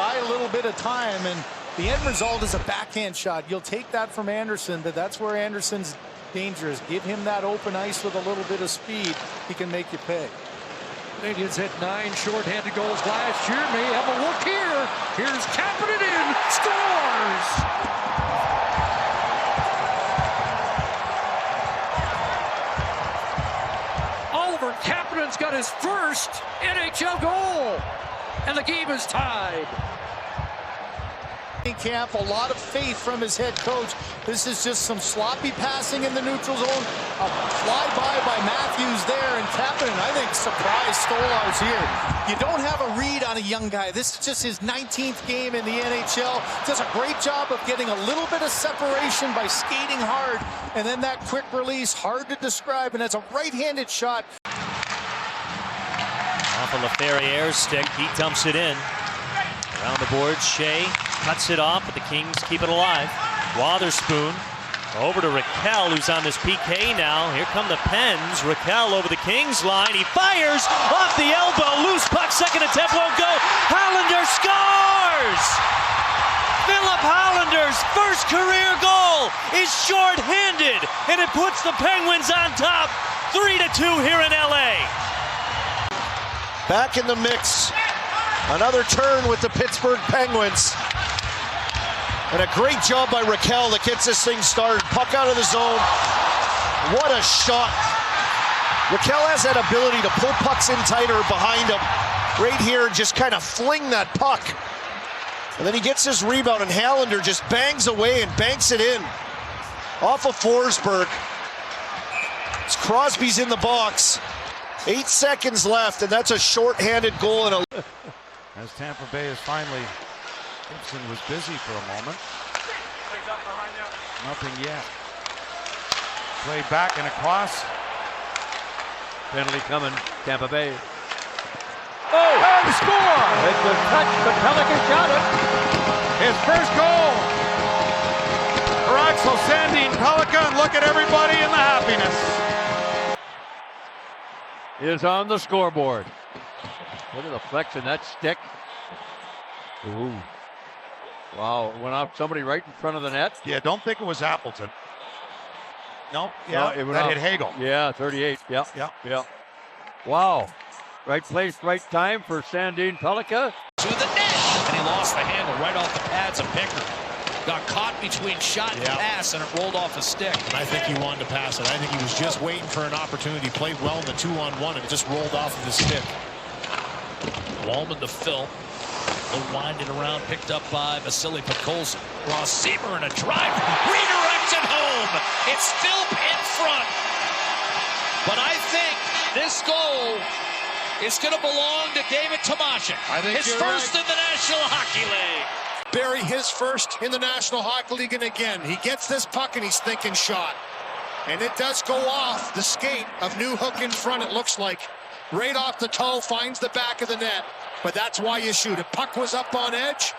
buy a little bit of time, and the end result is a backhand shot. You'll take that from Anderson, but that's where Anderson's dangerous. Give him that open ice with a little bit of speed. He can make you pay. Canadians hit 9 shorthanded goals last year. May have a look here. Here's Kapanen in. Scores! Oliver Kapanen's got his first NHL goal. And the game is tied. Camp, a lot of faith from his head coach. This is just some sloppy passing in the neutral zone. A flyby by Matthews there, and Kapanen, I think, surprised Stolarz here. You don't have a read on a young guy. This is just his 19th game in the NHL. Does a great job of getting a little bit of separation by skating hard, and then that quick release, hard to describe, and it's a right-handed shot. Off of Laferriere's stick, he dumps it in. Around the boards, Shea cuts it off, but the Kings keep it alive. Wotherspoon over to Rakell, who's on this PK now. Here come the Pens. Rakell over the Kings line. He fires off the elbow. Loose puck, second attempt won't go. Hollander scores! Philip Hollander's first career goal is short-handed, and it puts the Penguins on top 3-2 here in LA. Back in the mix. Another turn with the Pittsburgh Penguins. And a great job by Rakell that gets this thing started. Puck out of the zone. What a shot. Rakell has that ability to pull pucks in tighter behind him. Right here, just kind of fling that puck. And then he gets his rebound, and Hallander just bangs away and banks it in. Off of Forsberg. It's Crosby's in the box. 8 seconds left, and that's a short-handed goal. And as Tampa Bay is finally, Gibson was busy for a moment. Nothing yet. Play back and across. Penalty coming, Tampa Bay. Oh, and score! It's a touch, but Pelican got it. His first goal for Axel Sandin Pellikka. Look at everybody in the happiness. Is on the scoreboard. Look at the flex in that stick. Ooh. Wow, it went off somebody right in front of the net. Yeah, don't think it was Appleton. No, No, it went that off. hit Hagel. Yeah, 38. Yeah. Yeah. Wow. Right place, right time for Sandin Pellikka. To the net, and he lost the handle right off the pads of Picker. Got caught between shot and pass, and it rolled off his stick. And I think he wanted to pass it. I think he was just waiting for an opportunity. Played well in the 2-on-1, and it just rolled off of his stick. Wallman to Phil. They'll wind it around, picked up by Vasily Podkolzin. Ross Seaver and a drive. Redirects it home. It's still in front. But I think this goal is going to belong to David Tomasik. I think his you're first right. in the National Hockey League. Barry, his first in the National Hockey League, and again, he gets this puck and he's thinking shot. And it does go off the skate of Newhook in front, it looks like. Right off the toe, finds the back of the net. But that's why you shoot it. Puck was up on edge.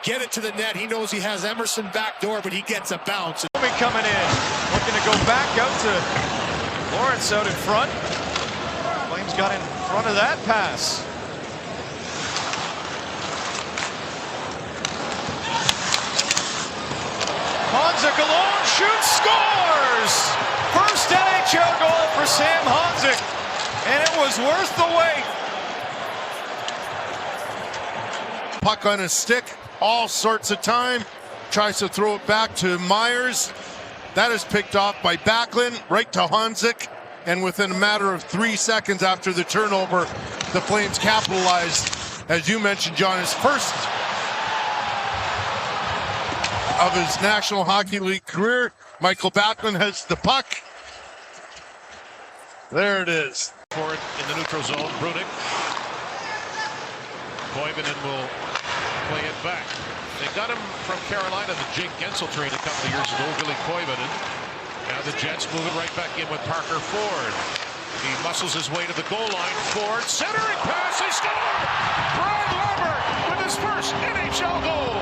Get it to the net. He knows he has Emerson back door, but he gets a bounce. Coming in, looking to go back out to Lawrence out in front. Flames got in front of that pass. Honzek alone shoots, scores! First NHL goal for Sam Honzek, and it was worth the wait. Puck on his stick, all sorts of time. Tries to throw it back to Myers. That is picked off by Backlund, right to Honzek. And within a matter of 3 seconds after the turnover, the Flames capitalized. As you mentioned, John, his first of his National Hockey League career. Michael Backlund has the puck. There it is. For it in the neutral zone, Brunik. Koivunen will play it back. They got him from Carolina, the Jake Gensel trade a couple of years ago, Billy Koivunen. Now the Jets move it right back in with Parker Ford. He muscles his way to the goal line. Ford, centering pass, he scored! Brian Lambert with his first NHL goal!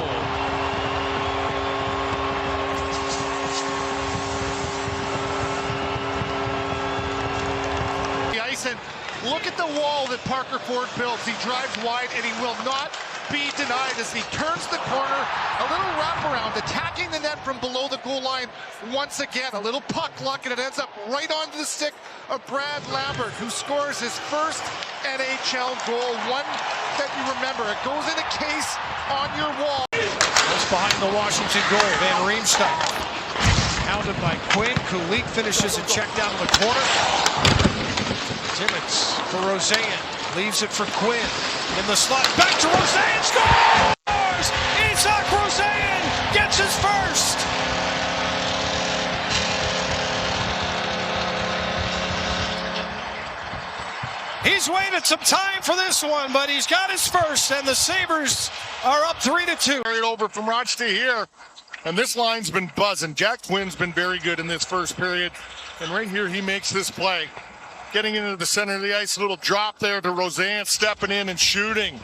The ice, and look at the wall that Parker Ford builds. He drives wide, and he will not be denied as he turns the corner, a little wraparound, attacking the net from below the goal line once again. A little puck luck, and it ends up right onto the stick of Brad Lambert, who scores his first NHL goal, one that you remember. It goes in a case on your wall. Just behind the Washington goal, Van Riemsdyk. Hounded by Quinn. Kulich finishes a check down in the corner. Timmins for Roseanne. Leaves it for Quinn. In the slot. Back to Roseanne. Scores! Isak Roseanne gets his first. He's waited some time for this one, but he's got his first, and the Sabres are up 3-2. Carried over from Rochester here, and this line's been buzzing. Jack Quinn's been very good in this first period, and right here he makes this play. Getting into the center of the ice, a little drop there to Roseanne, stepping in and shooting.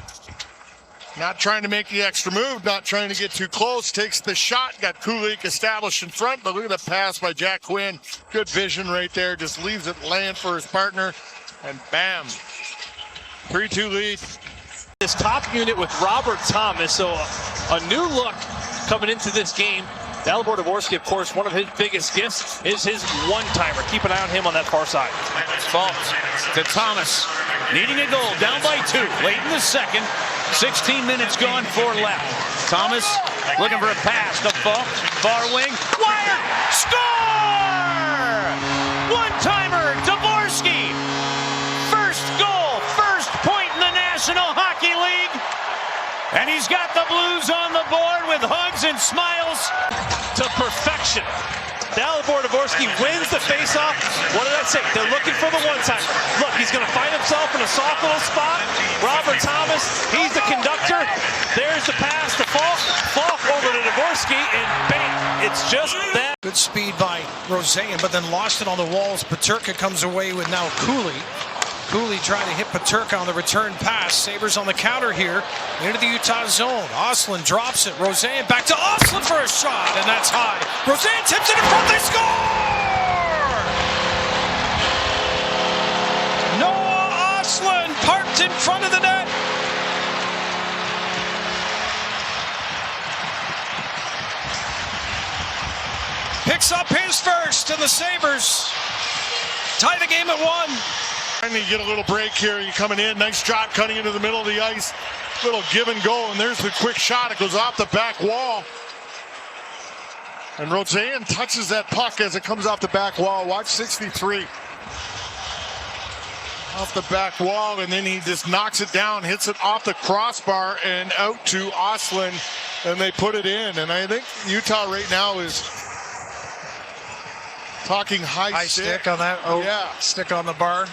Not trying to make the extra move, not trying to get too close, takes the shot, got Kulich established in front, but look at the pass by Jack Quinn. Good vision right there, just leaves it land for his partner, and bam, 3-2 lead. This top unit with Robert Thomas, so a new look coming into this game. Dalibor Dvorsky, of course, one of his biggest gifts is his one-timer. Keep an eye on him on that far side. Fault to Thomas, needing a goal, down by 2, late in the second. 16 minutes gone, 4 left. Thomas looking for a pass to Fault, far wing, wired, score! One-timer, Dvorsky. First goal, first point in the National Hockey League. And he's got the Blues on the board with hugs and smiles to perfection. Dalibor Dvorsky wins the faceoff. What did I say? They're looking for the one-timer. Look, he's going to find himself in a soft little spot. Robert Thomas, he's the conductor. There's the pass to Falk. Falk over to Dvorsky, and bang, it's just that. Good speed by Roseanne, but then lost it on the walls. Paterka comes away with now Cooley. Cooley trying to hit Paterka on the return pass. Sabres on the counter here into the Utah zone. Ostlund drops it. Roseanne back to Ostlund for a shot, and that's high. Roseanne tips it in front. They score! Noah Ostlund parked in front of the net. Picks up his first, and the Sabres tie the game at 1. Trying to get a little break here. You coming in, nice job cutting into the middle of the ice. Little give and go, and there's the quick shot. It goes off the back wall. And Roseanne touches that puck as it comes off the back wall. Watch 63. Off the back wall, and then he just knocks it down, hits it off the crossbar and out to Ostlund, and they put it in. And I think Utah right now is talking high stick on that. Oh, yeah. Stick on the bar.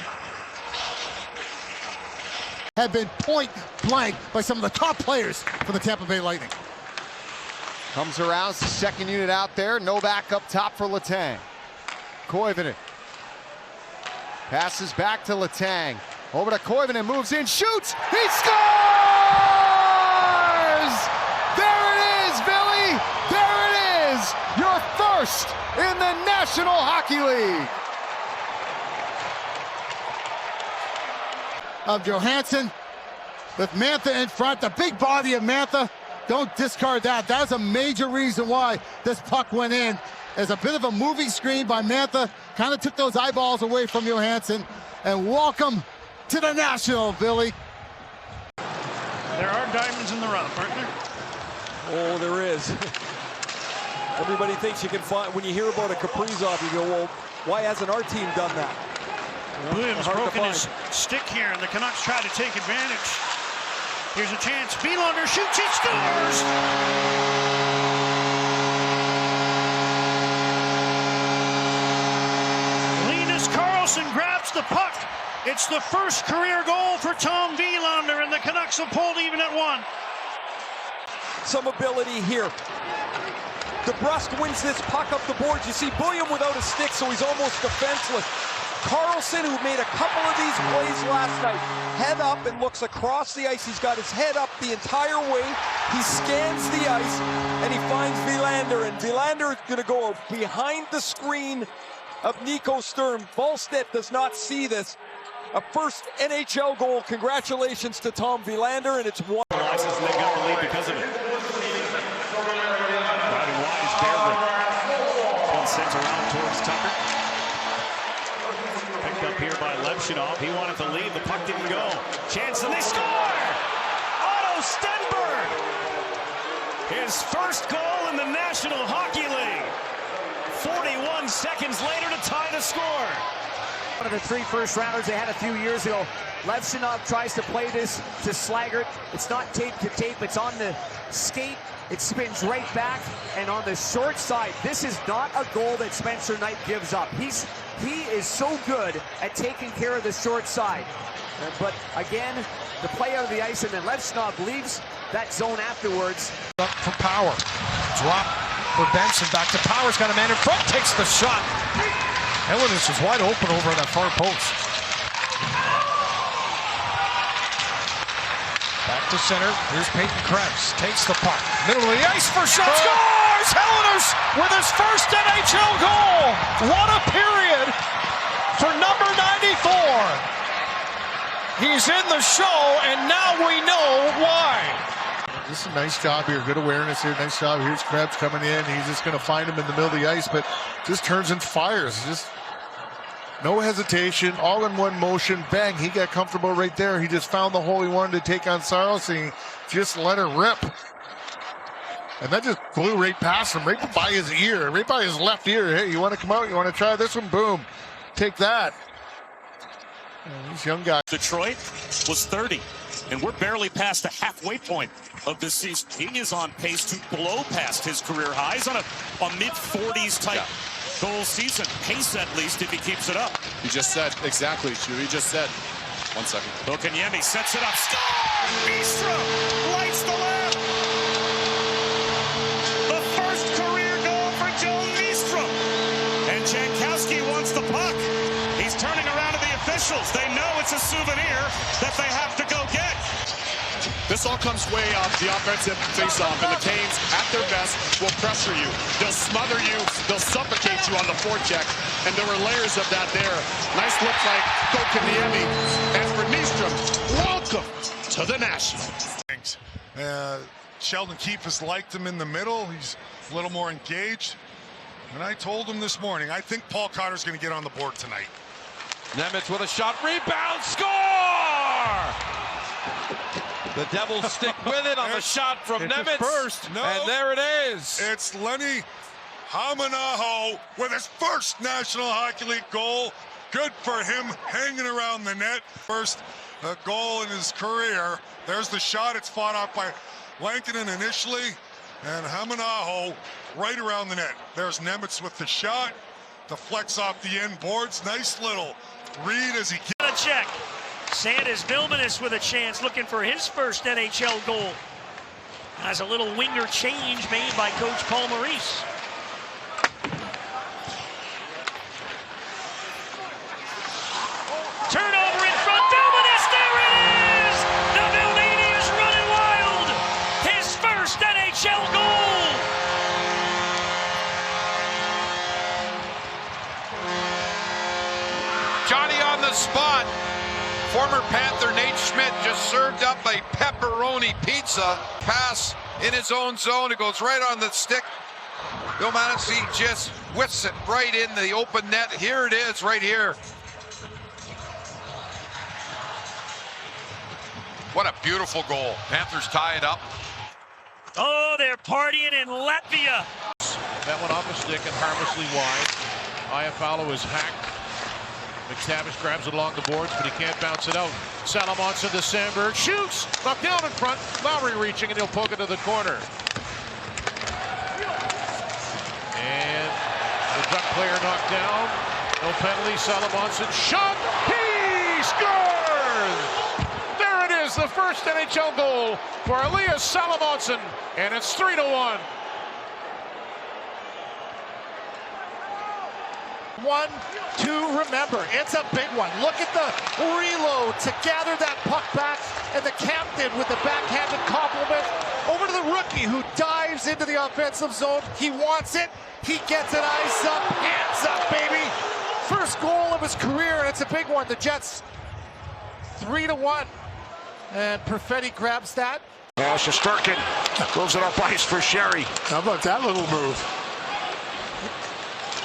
Have been point blank by some of the top players for the Tampa Bay Lightning. Comes around, second unit out there. Novak up top for Letang. Koivunen passes back to Letang. Over to Koivunen, moves in, shoots, he scores! There it is, Billy! There it is! Your first in the National Hockey League! Of Johansson with Mantha in front, the big body of Mantha. Don't discard that. That's a major reason why this puck went in. As a bit of a moving screen by Mantha, kind of took those eyeballs away from Johansson. And welcome to the National, Billy. There are diamonds in the rough, aren't there? Oh, there is. Everybody thinks you can find, when you hear about a Kaprizov, you go, well, why hasn't our team done that? Williams broken his stick here, and the Canucks try to take advantage. Here's a chance. Wielander shoots, he scores! Linus Karlsson grabs the puck. It's the first career goal for Tom Wielander, and the Canucks have pulled even at 1. Some ability here. DeBrusk wins this puck up the boards. You see Bullion without a stick, so he's almost defenseless. Karlsson, who made a couple of these plays last night, head up and looks across the ice. He's got his head up the entire way. He scans the ice, and he finds Wielander, and Wielander is going to go behind the screen of Nico Sturm. Volstead does not see this, a first NHL goal. Congratulations to Tom Willander, and it's one. They got the lead because of it. Driving wide is Berggren. One sends around towards Tucker. Picked up here by Levshunov. He wanted to lead. The puck didn't go. Chance, and they score! Otto Stenberg! His first goal in the National Hockey League. 41 seconds later to tie the score. One of the 3 first-rounders they had a few years ago. Levshunov tries to play this to Slaggert. It's not tape to tape. It's on the skate. It spins right back. And on the short side, this is not a goal that Spencer Knight gives up. He is so good at taking care of the short side. But again, the play out of the ice, and then Levshunov leaves that zone afterwards. Up for Power. Drop for Benson. Back to Power's got a man in front. Takes the shot. Helenius is wide open over that far post. Back to center. Here's Peyton Krebs. Takes the puck. Middle of the ice for shot. Scores! Helenius with his first NHL goal. What a period for number 94. He's in the show, and now we know why. This is a nice job here. Good awareness here. Nice job. Here's Krebs coming in. He's just going to find him in the middle of the ice, but just turns and fires. Just no hesitation. All in one motion. Bang. He got comfortable right there. He just found the hole he wanted to take on Saros, and he just let her rip. And that just flew right past him, right by his ear, right by his left ear. Hey, you want to come out? You want to try this one? Boom. Take that. And these young guys. Detroit was 30, and we're barely past the halfway point of this season. He is on pace to blow past his career highs on a mid-40s type goal season. Pace, at least, if he keeps it up. You just said, exactly, Stu. You just said. 1 second. Kokaniemi sets it up. Score! Bistro lights the lap. The first career goal for Joe Bistro. And Jankowski wants the puck. He's turning around to the officials. They know it's a souvenir that they have to go get. This all comes way off the offensive face-off, and the Canes, at their best, will pressure you. They'll smother you. They'll suffocate you on the forecheck, and there were layers of that there. Nice look like Kokaniemi. And for Nystrom, welcome to the Nationals. Sheldon Keefe has liked him in the middle. He's a little more engaged. And I told him this morning, I think Paul Cotter's going to get on the board tonight. Nemitz with a shot, rebound, score! The Devils stick with it on the shot from Nemitz. First. No. And there it is. It's Lenny Hamanaho with his first National Hockey League goal. Good for him, hanging around the net. First goal in his career. There's the shot. It's fought off by Lankinen initially. And Hamanaho right around the net. There's Nemitz with the shot. Deflects off the end boards. Nice little read as he gets. Check. Sanders Vilmanis with a chance, looking for his first NHL goal. Has a little winger change made by Coach Paul Maurice. Turnover in front, Vilmanis, there it is! The Vilmania's running wild! His first NHL goal! Johnny on the spot. Former Panther Nate Schmidt just served up a pepperoni pizza. Pass in his own zone. It goes right on the stick. Vilmanis just whips it right in the open net. Here it is, right here. What a beautiful goal. Panthers tie it up. Oh, they're partying in Latvia. That went off a stick and harmlessly wide. Iafallo is hacked. McTavish grabs it along the boards, but he can't bounce it out. Salamonson to Sandberg, shoots, knocked down in front. Lowry reaching, and he'll poke it to the corner. And the Duck player knocked down. No penalty. Salamonson shot. He scores! There it is, the first NHL goal for Elias Salamonson, and it's 3-1. One, two, remember, it's a big one. Look at the reload to gather that puck back, and the captain with the backhanded compliment over to the rookie who dives into the offensive zone. He wants it, he gets it, eyes up, hands up, baby. First goal of his career, and it's a big one. The Jets 3-1. And Perfetti grabs that. Now Shesterkin moves it up ice for Sherry. How about that little move?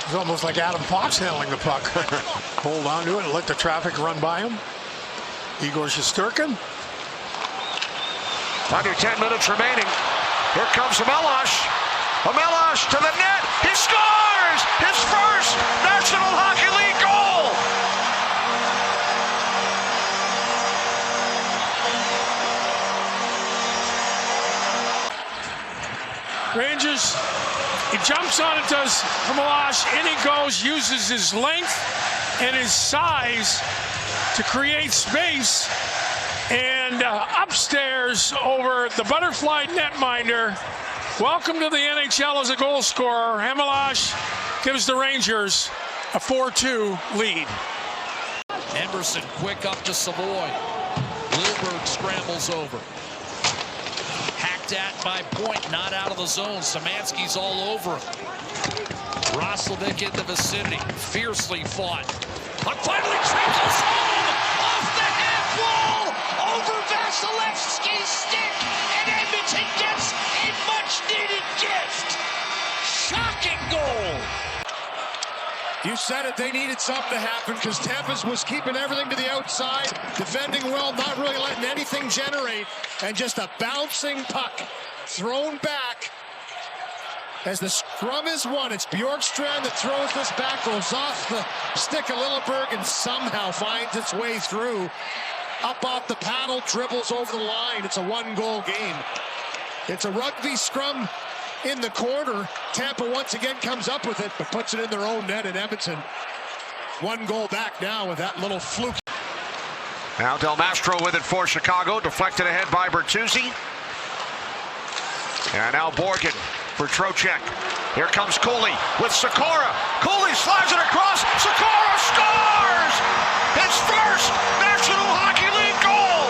It's almost like Adam Fox handling the puck. Hold on to it and let the traffic run by him. Igor Shesterkin. Under 10 minutes remaining. Here comes Milosh. Milosh to the net. He scores his first National Hockey League goal. Rangers, he jumps on it, does Milosh, in he goes, uses his length and his size to create space, and upstairs over the butterfly netminder. Welcome to the NHL as a goal scorer. Milosh gives the Rangers a 4-2 lead. Emberson quick up to Savoy. Wilberg scrambles over. Hacked at by Point, not out of the zone. Szymanski's all over him. Roslovic in the vicinity, fiercely fought. Puck finally travels home, off the half wall, over Vasilevsky's stick, and Edmonton gets a much-needed gift. Shocking goal. You said it, they needed something to happen because Tempest was keeping everything to the outside, defending well, not really letting anything generate, and just a bouncing puck thrown back. As the scrum is won, it's Bjorkstrand that throws this back, goes off the stick of Lilleberg and somehow finds its way through. Up off the paddle, dribbles over the line. It's a one-goal game. It's a rugby scrum in the corner. Tampa once again comes up with it, but puts it in their own net in Edmonton. One goal back now with that little fluke. Now Del Mastro with it for Chicago, deflected ahead by Bertuzzi. And now Borgen for Trocheck. Here comes Cooley with Sikora. Cooley slides it across. Sikora scores! His first National Hockey League goal!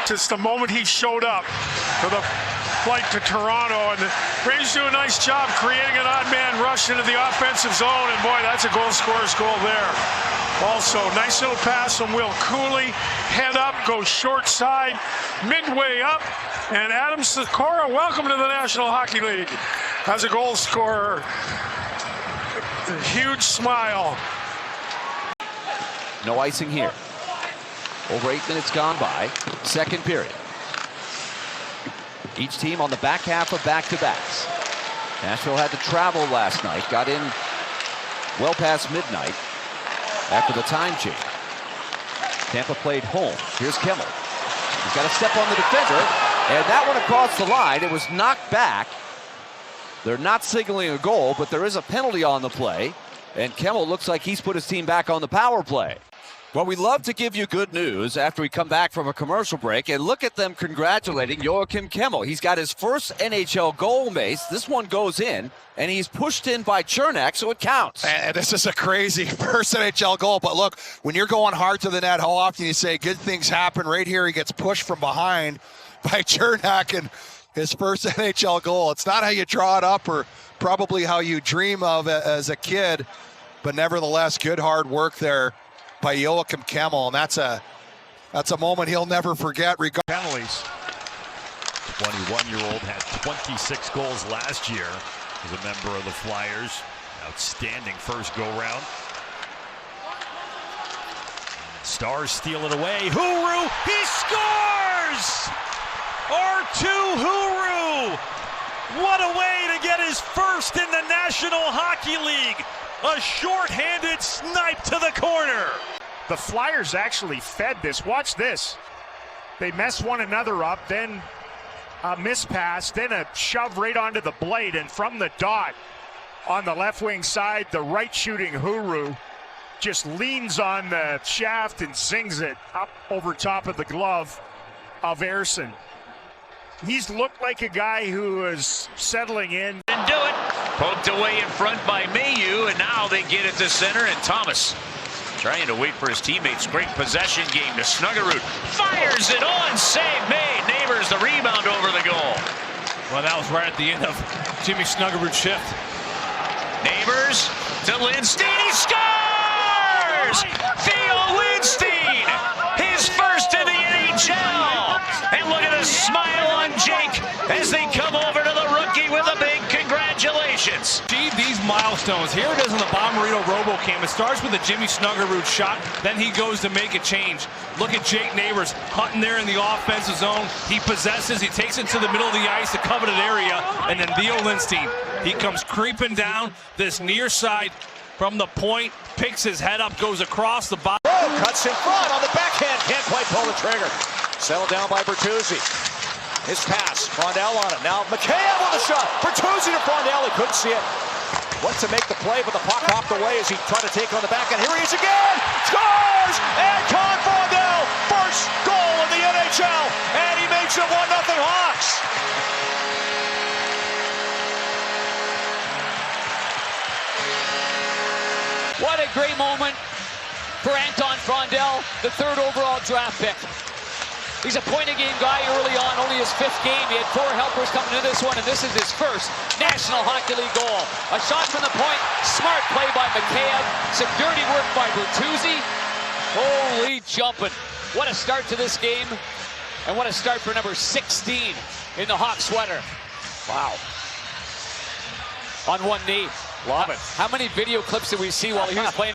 Just the moment he showed up for the flight to Toronto, and the Rangers do a nice job creating an odd man rush into the offensive zone, and boy, that's a goal scorer's goal there. Also, nice little pass from Will Cooley, head up, goes short side, midway up, and Adam Sikora, welcome to the National Hockey League as a goal scorer. A huge smile. No icing here. Over 8 minutes gone by, second period. Each team on the back half of back-to-backs. Nashville had to travel last night, got in well past midnight after the time change. Tampa played home. Here's Kemmel. He's got to step on the defender, and that one across the line. It was knocked back. They're not signaling a goal, but there is a penalty on the play, and Kemmel looks like he's put his team back on the power play. Well, we love to give you good news after we come back from a commercial break, and look at them congratulating Joakim Kemmel. He's got his first NHL goal, Mace. This one goes in, and he's pushed in by Chernak, so it counts. And this is a crazy first NHL goal, but look, when you're going hard to the net, how often you say good things happen? Right here, he gets pushed from behind by Chernak, and his first NHL goal. It's not how you draw it up or probably how you dream of it as a kid, but nevertheless, good hard work there by Joakim Kemmel, and that's a moment he'll never forget. Penalties. 21-year-old had 26 goals last year as a member of the Flyers. Outstanding first go-round. Stars steal it away. Huru, he scores! R2 Huru! What a way to get his first in the National Hockey League. A short-handed snipe to the corner. The Flyers actually fed this. Watch this. They mess one another up, then a miss-pass, then a shove right onto the blade, and from the dot on the left wing side, the right-shooting Huru just leans on the shaft and sings it up over top of the glove of Ersson. He's looked like a guy who is settling in. And do it. Poked away in front by Mayu, and now they get it to center, and Thomas trying to wait for his teammates. Great possession game to Snuggerud. Fires it on, save made. Neighbors the rebound over the goal. Well, that was right at the end of Jimmy Snuggerud's shift. Neighbors to Lindstein. He scores! Theo Lindstein, his first in the NHL. And look at the smile on Jake as they come over to the rookie with a big congratulations. Achieve these milestones. Here it is on the Bommarito RoboCam. It starts with a Jimmy Snuggerud shot, then he goes to make a change. Look at Jake Neighbors hunting there in the offensive zone. He possesses, he takes it to the middle of the ice, the coveted area, and then Theo Lindstein, he comes creeping down this near side from the point, picks his head up, goes across the bottom. Cuts in front on the backhand, can't quite pull the trigger. Settled down by Bertuzzi. His pass, Frondell on it. Now Mikheyev with a shot. Bertuzzi to Frondell, he couldn't see it. Went to make the play, but the puck hopped away as he tried to take on the backhand. Here he is again, scores! Anton Frondell, first goal of the NHL, and he makes it 1-0 Hawks. What a great moment for Anton Frondell, the 3rd overall draft pick. He's a point-a-game guy early on, only his 5th game. He had 4 helpers coming into this one, and this is his first National Hockey League goal. A shot from the point, smart play by Mikheyev, some dirty work by Bertuzzi. Holy jumping. What a start to this game, and what a start for number 16 in the Hawk sweater. Wow. On one knee. Love it. How many video clips did we see while he was playing?